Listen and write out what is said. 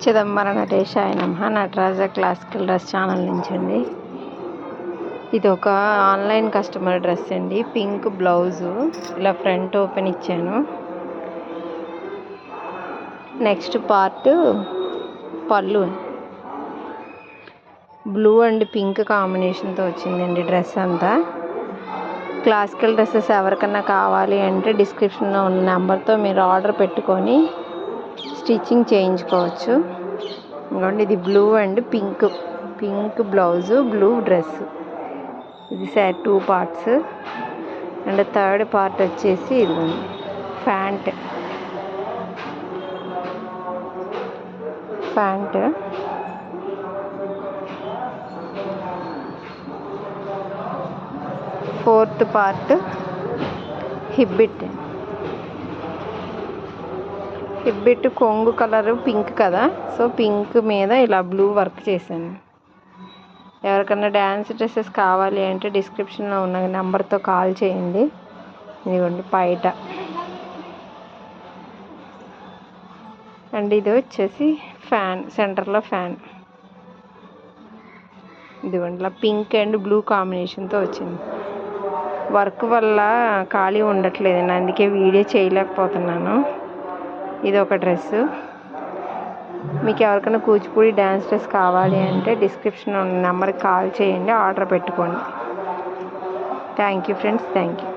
చిదంబర నటేశాయ నమః. Nataraja classical dress channel నుంచి అండి. ఇది ఒక ఆన్లైన్ కస్టమర్ డ్రెస్ అండి. పింక్ బ్లౌజు, ఇలా ఫ్రంట్ ఓపెన్ ఇచ్చాను. నెక్స్ట్ పార్ట్ పళ్ళు బ్లూ అండ్ పింక్ కాంబినేషన్తో వచ్చిందండి డ్రెస్ అంతా. క్లాసికల్ డ్రెస్సెస్ ఎవరికన్నా కావాలి అంటే డిస్క్రిప్షన్లో ఉన్న నెంబర్తో మీరు ఆర్డర్ పెట్టుకొని స్టిచ్చింగ్ చేయించుకోవచ్చు. ఇంకోండి, ఇది blue and pink blouse, blue dress. ఇది set 2 parts. And third part వచ్చేసి ఇది ప్యాంట్. ఫోర్త్ పార్ట్ హిబ్బిట్ కొంగు కలరు పింక్ కదా, సో పింక్ మీద ఇలా బ్లూ వర్క్ చేశాను. ఎవరికన్నా డ్యాన్స్ డ్రెస్సెస్ కావాలి అంటే డిస్క్రిప్షన్లో ఉన్న నెంబర్తో కాల్ చేయండి. ఇదిగోండి పైట. అండ్ ఇది వచ్చేసి ఫ్యాన్, సెంటర్లో ఫ్యాన్. ఇదిగోండి ఇలా పింక్ అండ్ బ్లూ కాంబినేషన్తో వచ్చింది. వర్క్ వల్ల ఖాళీ ఉండట్లేదండి, అందుకే వీడియో చేయలేకపోతున్నాను. ఇది ఒక డ్రెస్సు. మీకు ఎవరికైనా కూచిపూడి డ్యాన్స్ డ్రెస్ కావాలి అంటే డిస్క్రిప్షన్లో ఉన్న నెంబర్కి కాల్ చేయండి, ఆర్డర్ పెట్టుకోండి. Thank you friends, thank you.